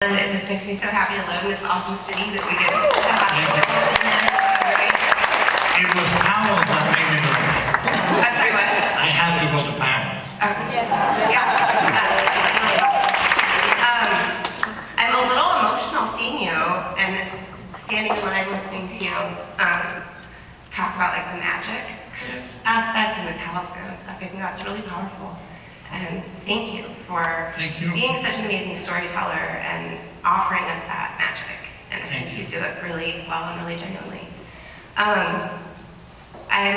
And it just makes me so happy to live in this awesome city that we get to have. It was Powell's that made me do it. I'm sorry, what? I had to go to Powell's. Okay. Yeah, it's the best. I'm a little emotional seeing you and standing in line listening to you talk about like the magic aspect and the talisman and stuff. I think that's really powerful. And thank you for being such an amazing storyteller and offering us that magic. And I think you do it really well and really genuinely. I'm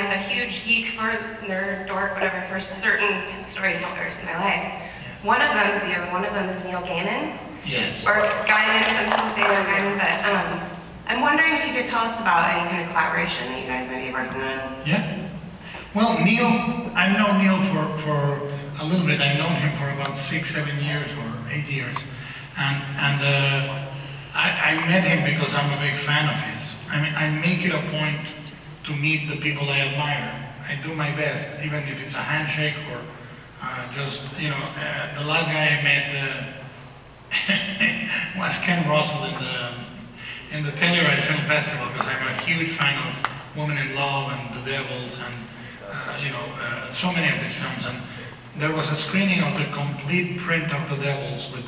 a huge geek for nerd, dork, whatever, for certain storytellers in my life. Yes. One of them is you, and one of them is Neil Gaiman. Yes. Or Gaiman, some people say they're Gaiman, but I'm wondering if you could tell us about any kind of collaboration that you guys might be working on. Yeah. Well, Neil, I've known Neil for a little bit. I've known him for about 6, 7 years or 8 years. And I met him because I'm a big fan of his. I mean, I make it a point to meet the people I admire. I do my best, even if it's a handshake or just, you know, the last guy I met was Ken Russell in the Telluride Film Festival, because I'm a huge fan of Woman in Love and The Devils and, you know, so many of his films. And there was a screening of the complete print of The Devils with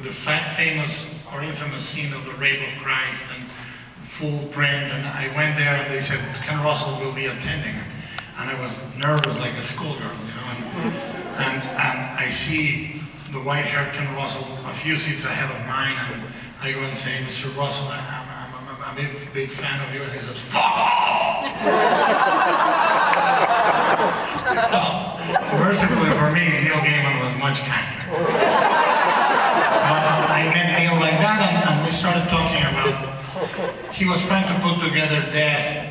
the famous or infamous scene of the rape of Christ and full print, and I went there and they said Ken Russell will be attending it, and I was nervous like a schoolgirl, you know, and I see the white-haired Ken Russell a few seats ahead of mine, and I go and say, Mr. Russell, I'm a big fan of yours. He says, fuck off! So, mercifully for me, Neil Gaiman was much kinder. But I met Neil like that, and we started talking about, he was trying to put together Death,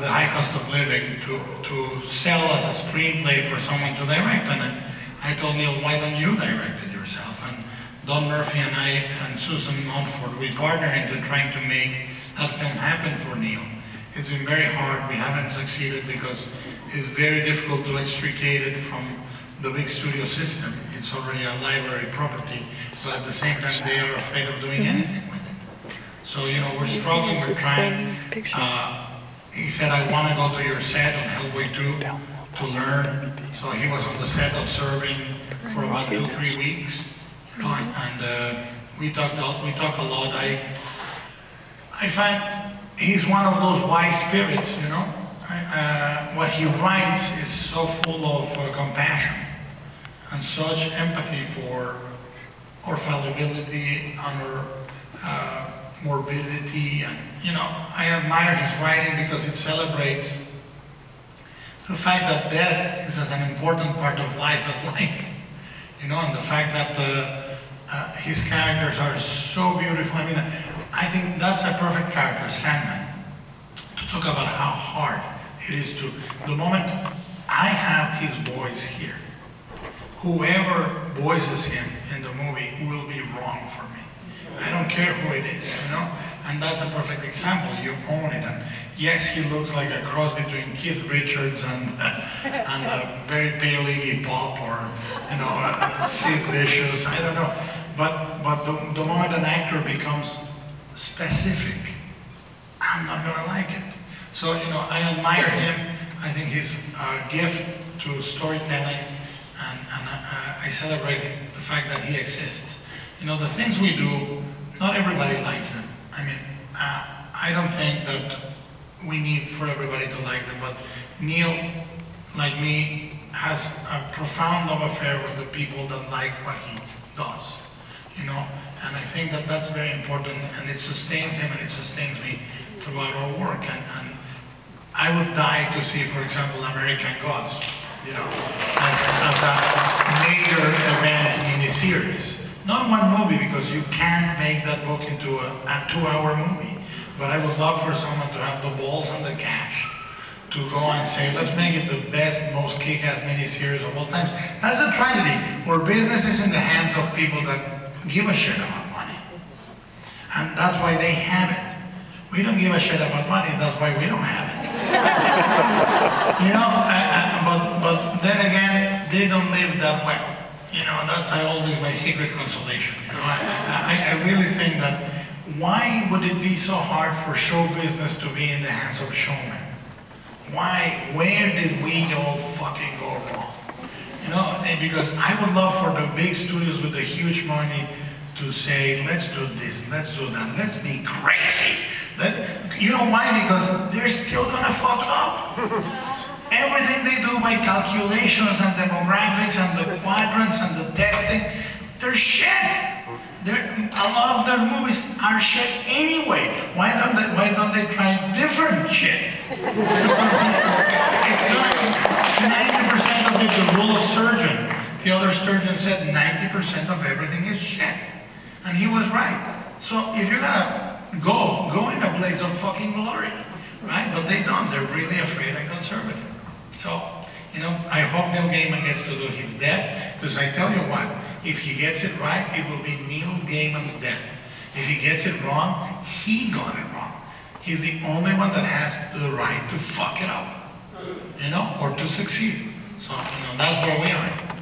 the High Cost of Living, to sell as a screenplay for someone to direct. And I told Neil, why don't you direct it yourself? And Don Murphy and I and Susan Montfort, we partnered into trying to make that film happen for Neil. It's been very hard. We haven't succeeded because it's very difficult to extricate it from the big studio system. It's already a library property, but at the same time, they are afraid of doing anything with it. So, you know, we're struggling, we're trying. He said, I want to go to your set on Hellboy 2 to learn. So he was on the set observing for about 2-3 weeks. You know, and we talk a lot. I find he's one of those wise spirits, you know. What he writes is so full of compassion and such empathy for our fallibility and our morbidity, and you know, I admire his writing because it celebrates the fact that death is as an important part of life as life, you know, and the fact that his characters are so beautiful. I mean, I think that's a perfect character, Sandman, to talk about how hard it is to, the moment I have his voice here, whoever voices him in the movie will be wrong for me. I don't care who it is, you know? And that's a perfect example. You own it. And yes, he looks like a cross between Keith Richards and a very pale Iggy Pop, or, you know, Sid Vicious, I don't know. But the moment an actor becomes specific, I'm not gonna like it. So, you know, I admire him. I think he's a gift to storytelling, and I celebrate the fact that he exists. You know, the things we do, not everybody likes them. I mean, I don't think that we need for everybody to like them, but Neil, like me, has a profound love affair with the people that like what he does, you know? And I think that that's very important, and it sustains him and it sustains me throughout our work. And I would die to see, for example, American Gods, you know, as a major event miniseries. Not one movie, because you can't make that book into a 2-hour movie. But I would love for someone to have the balls and the cash to go and say, let's make it the best, most kick-ass miniseries of all times. That's a tragedy, where business is in the hands of people that give a shit about money. And that's why they have it. We don't give a shit about money, that's why we don't have it. You know, but then again, they don't live that way. you know, that's always my secret consolation. You know, I really think that why would it be so hard for show business to be in the hands of showmen? Why? Where did we all fucking go wrong? You know, because I would love for the big studios with the huge money to say, let's do this, let's do that, let's be crazy. You know why? Because they're still gonna fuck up. Everything they do by calculations and demographics and the quadrants and the testing, they're shit. A lot of their movies are shit anyway. Why don't they try different shit? It's not 90% of it the rule of surgeon. The other surgeon said 90% of everything is shit. And he was right. So if you're gonna go in a place of fucking glory, right? But they don't. They're really afraid and conservative. So, you know, I hope Neil Gaiman gets to do his death, because I tell you what, if he gets it right, it will be Neil Gaiman's death. If he gets it wrong, he got it wrong. He's the only one that has the right to fuck it up, you know, or to succeed. So, you know, that's where we are.